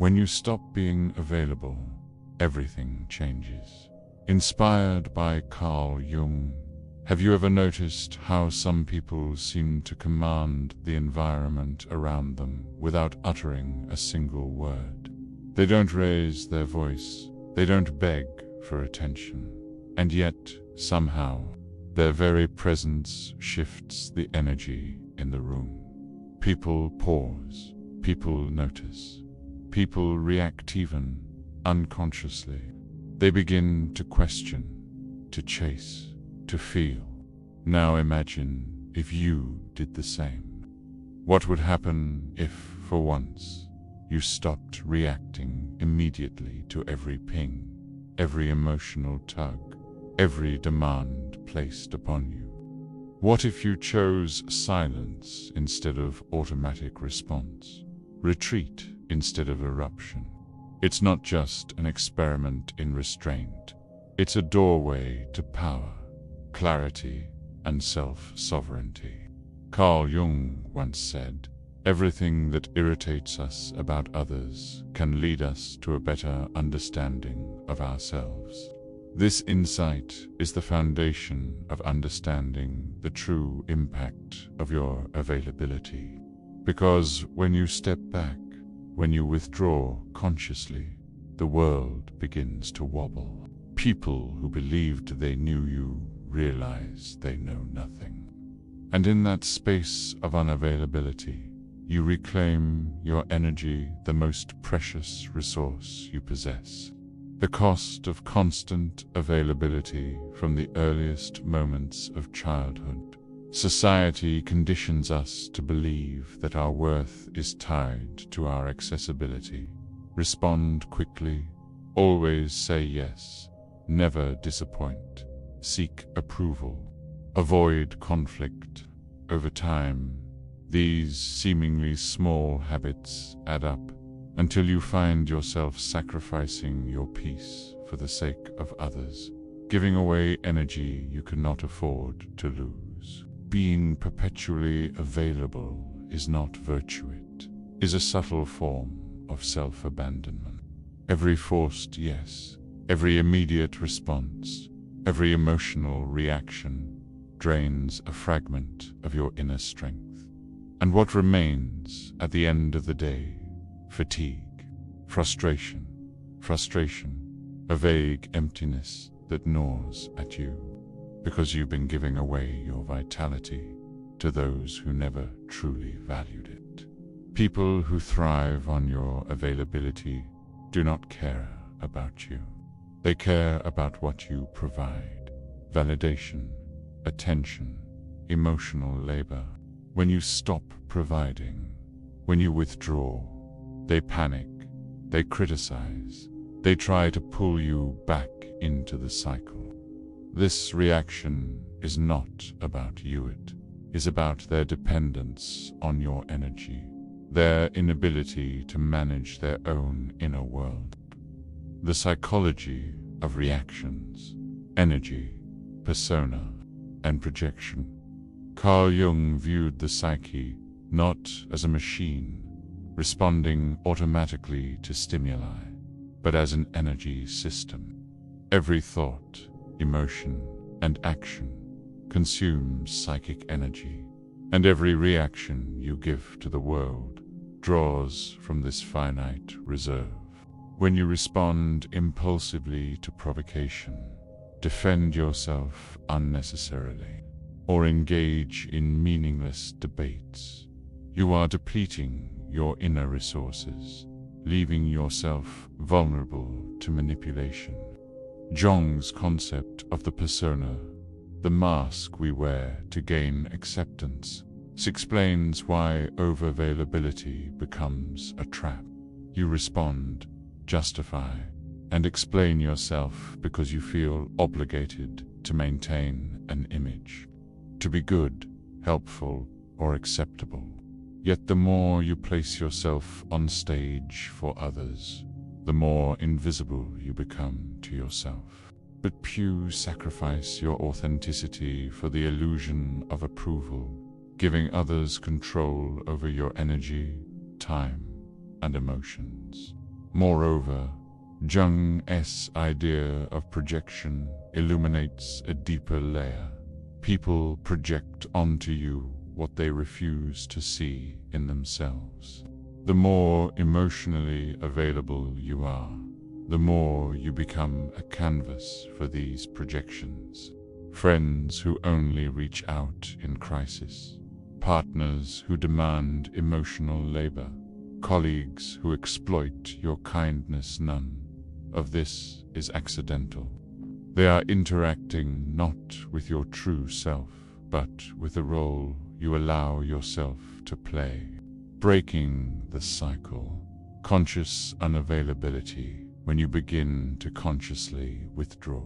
When you stop being available, everything changes. Inspired by Carl Jung, have you ever noticed how some people seem to command the environment around them without uttering a single word? They don't raise their voice, they don't beg for attention, and yet, somehow, their very presence shifts the energy in the room. People pause, people notice, people react even unconsciously. They begin to question, to chase, to feel. Now imagine if you did the same. What would happen if, for once, you stopped reacting immediately to every ping, every emotional tug, every demand placed upon you? What if you chose silence instead of automatic response, retreat instead of eruption? It's not just an experiment in restraint. It's a doorway to power, clarity, and self-sovereignty. Carl Jung once said, "Everything that irritates us about others can lead us to a better understanding of ourselves." This insight is the foundation of understanding the true impact of your availability. Because when you step back, when you withdraw consciously, the world begins to wobble. People who believed they knew you realize they know nothing. And in that space of unavailability, you reclaim your energy, the most precious resource you possess. The cost of constant availability from the earliest moments of childhood. Society conditions us to believe that our worth is tied to our accessibility. Respond quickly, always say yes, never disappoint, seek approval, avoid conflict. Over time, these seemingly small habits add up until you find yourself sacrificing your peace for the sake of others, giving away energy you cannot afford to lose. Being perpetually available is not virtue, it is a subtle form of self-abandonment. Every forced yes, every immediate response, every emotional reaction drains a fragment of your inner strength. And what remains at the end of the day? Fatigue, frustration, a vague emptiness that gnaws at you, because you've been giving away your vitality to those who never truly valued it. People who thrive on your availability do not care about you. They care about what you provide: validation, attention, emotional labor. When you stop providing, when you withdraw, they panic, they criticize, they try to pull you back into the cycle. This reaction is not about you, it is about their dependence on your energy, their inability to manage their own inner world. The psychology of reactions, energy, persona, and projection. Carl Jung viewed the psyche not as a machine responding automatically to stimuli, but as an energy system. Every thought, emotion, and action consumes psychic energy, and every reaction you give to the world draws from this finite reserve. When you respond impulsively to provocation, defend yourself unnecessarily, or engage in meaningless debates, you are depleting your inner resources, leaving yourself vulnerable to manipulation. Jung's concept of the persona, the mask we wear to gain acceptance, explains why overavailability becomes a trap. You respond, justify, and explain yourself because you feel obligated to maintain an image, to be good, helpful, or acceptable. Yet the more you place yourself on stage for others, the more invisible you become to yourself. But you sacrifice your authenticity for the illusion of approval, giving others control over your energy, time, and emotions. Moreover, Jung's idea of projection illuminates a deeper layer. People project onto you what they refuse to see in themselves. The more emotionally available you are, the more you become a canvas for these projections. Friends who only reach out in crisis, partners who demand emotional labor, colleagues who exploit your kindness, none of this is accidental. They are interacting not with your true self, but with the role you allow yourself to play. Breaking the cycle, conscious unavailability. When you begin to consciously withdraw,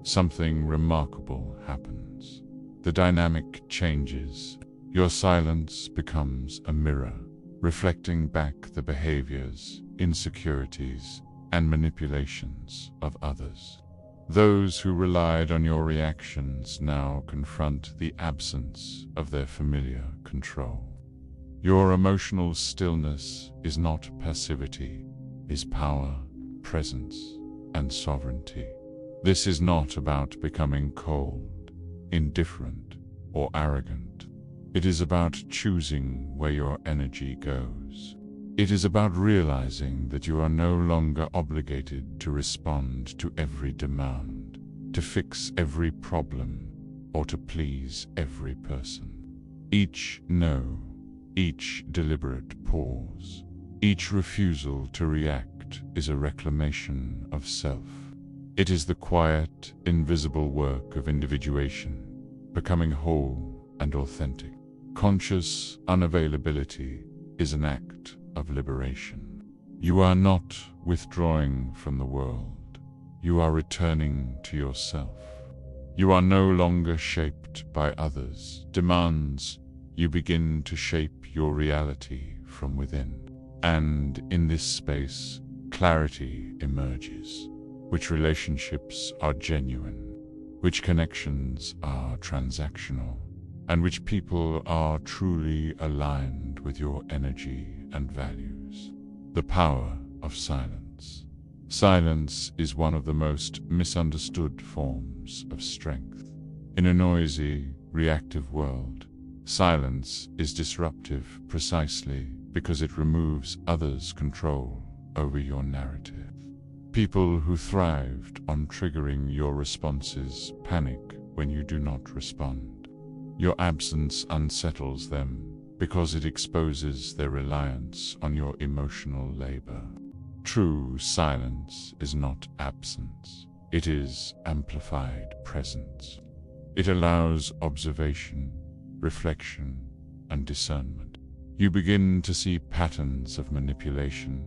something remarkable happens. The dynamic changes. Your silence becomes a mirror, reflecting back the behaviors, insecurities, and manipulations of others. Those who relied on your reactions now confront the absence of their familiar control. Your emotional stillness is not passivity, is power, presence, and sovereignty. This is not about becoming cold, indifferent, or arrogant. It is about choosing where your energy goes. It is about realizing that you are no longer obligated to respond to every demand, to fix every problem, or to please every person. Each no, each deliberate pause, each refusal to react is a reclamation of self. It is the quiet, invisible work of individuation, becoming whole and authentic. Conscious unavailability is an act of liberation. You are not withdrawing from the world. You are returning to yourself. You are no longer shaped by others' demands. You begin to shape your reality from within. And in this space, clarity emerges. Which relationships are genuine, which connections are transactional, and which people are truly aligned with your energy and values. The power of silence. Silence is one of the most misunderstood forms of strength. In a noisy, reactive world, silence is disruptive precisely because it removes others' control over your narrative. People who thrived on triggering your responses panic when you do not respond. Your absence unsettles them because it exposes their reliance on your emotional labor. True silence is not absence. It is amplified presence. It allows observation, reflection, and discernment. You begin to see patterns of manipulation,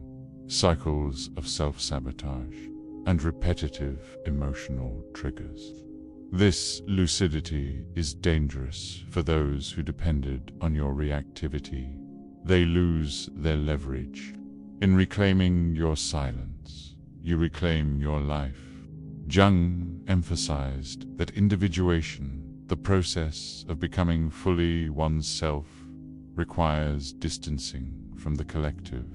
cycles of self-sabotage, and repetitive emotional triggers. This lucidity is dangerous for those who depended on your reactivity. They lose their leverage. In reclaiming your silence, you reclaim your life. Jung emphasized that individuation, the process of becoming fully oneself, requires distancing from the collective,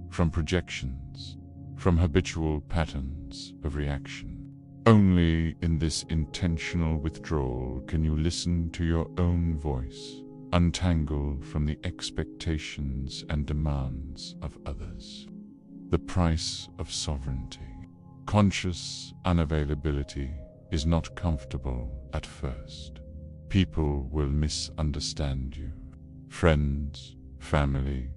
from projections, from habitual patterns of reaction. Only in this intentional withdrawal can you listen to your own voice, untangled from the expectations and demands of others. The price of sovereignty. Conscious unavailability is not comfortable at first. People will misunderstand you. Friends, family,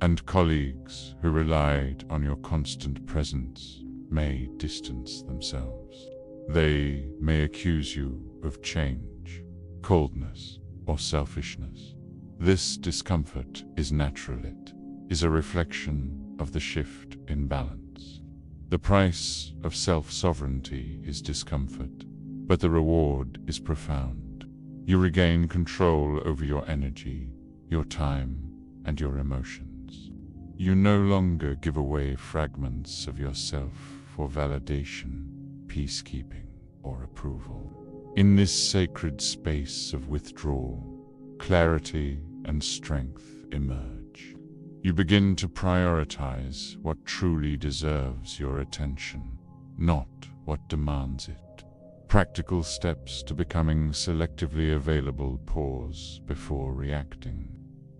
and colleagues who relied on your constant presence may distance themselves. They may accuse you of change, coldness, or selfishness. This discomfort is natural. It is a reflection of the shift in balance. The price of self-sovereignty is discomfort, but the reward is profound. You regain control over your energy, your time, and your emotions. You no longer give away fragments of yourself for validation, peacekeeping, or approval. In this sacred space of withdrawal, clarity and strength emerge. You begin to prioritize what truly deserves your attention, not what demands it. Practical steps to becoming selectively available: pause before reacting.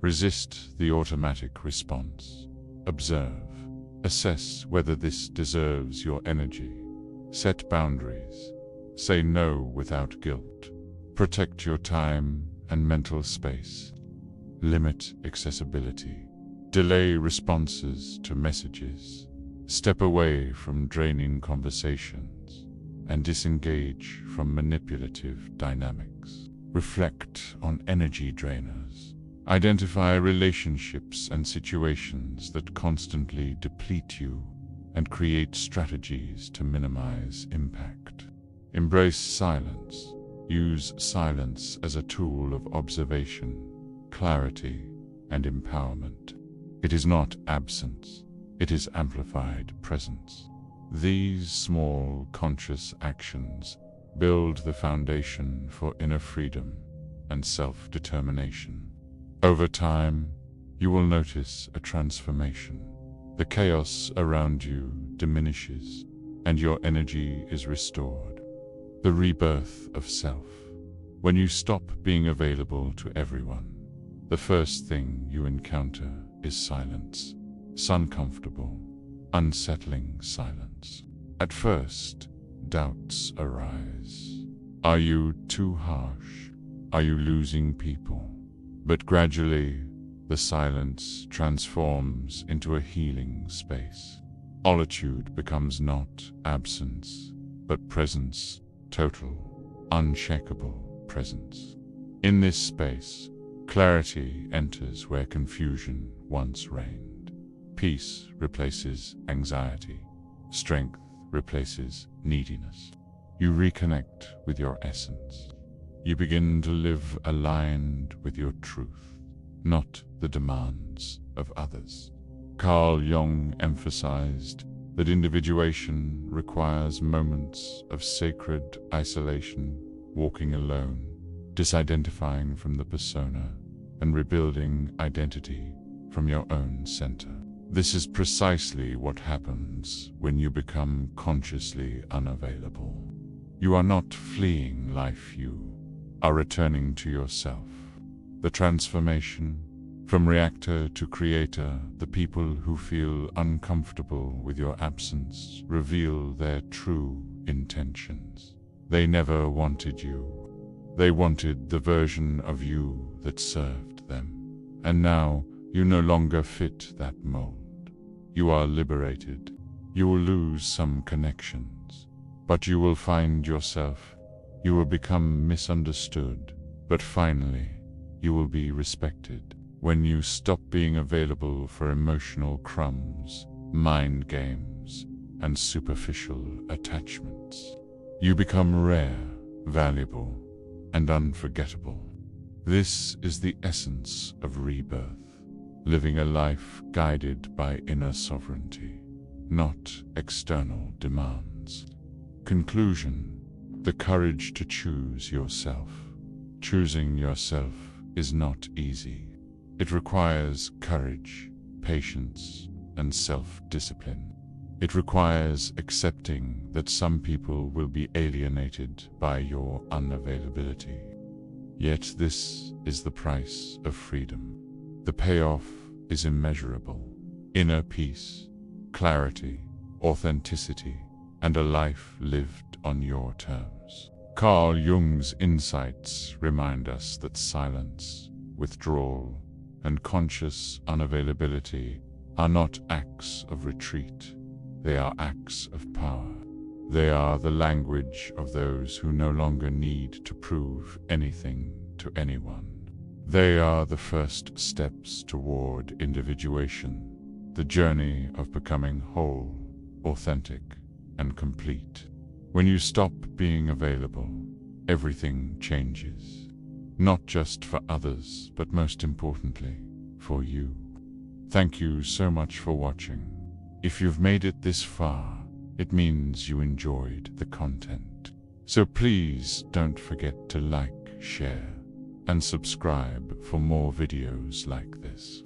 Resist the automatic response. Observe. Assess whether this deserves your energy. Set boundaries. Say no without guilt. Protect your time and mental space. Limit accessibility. Delay responses to messages. Step away from draining conversations and disengage from manipulative dynamics. Reflect on energy drainers. Identify relationships and situations that constantly deplete you and create strategies to minimize impact. Embrace silence. Use silence as a tool of observation, clarity, and empowerment. It is not absence, it is amplified presence. These small, conscious actions build the foundation for inner freedom and self-determination. Over time, you will notice a transformation. The chaos around you diminishes, and your energy is restored. The rebirth of self. When you stop being available to everyone, the first thing you encounter is silence. Uncomfortable, unsettling silence. At first, doubts arise. Are you too harsh? Are you losing people? But gradually, the silence transforms into a healing space. Solitude becomes not absence, but presence, total, unshakable presence. In this space, clarity enters where confusion once reigned. Peace replaces anxiety. Strength replaces neediness. You reconnect with your essence. You begin to live aligned with your truth, not the demands of others. Carl Jung emphasized that individuation requires moments of sacred isolation, walking alone, disidentifying from the persona, and rebuilding identity from your own center. This is precisely what happens when you become consciously unavailable. You are not fleeing life, you are returning to yourself. The transformation from reactor to creator. The people who feel uncomfortable with your absence reveal their true intentions. They never wanted you. They wanted the version of you that served them. And now you no longer fit that mold. You are liberated. You will lose some connections, but you will find yourself. You will become misunderstood, but finally, you will be respected. When you stop being available for emotional crumbs, mind games, and superficial attachments, you become rare, valuable, and unforgettable. This is the essence of rebirth, living a life guided by inner sovereignty, not external demands. Conclusion: the courage to choose yourself. Choosing yourself is not easy. It requires courage, patience, and self-discipline. It requires accepting that some people will be alienated by your unavailability. Yet this is the price of freedom. The payoff is immeasurable. Inner peace, clarity, authenticity, and a life lived on your terms. Carl Jung's insights remind us that silence, withdrawal, and conscious unavailability are not acts of retreat. They are acts of power. They are the language of those who no longer need to prove anything to anyone. They are the first steps toward individuation, the journey of becoming whole, authentic, and complete. When you stop being available, everything changes. Not just for others, but most importantly, for you. Thank you so much for watching. If you've made it this far, it means you enjoyed the content. So please don't forget to like, share, and subscribe for more videos like this.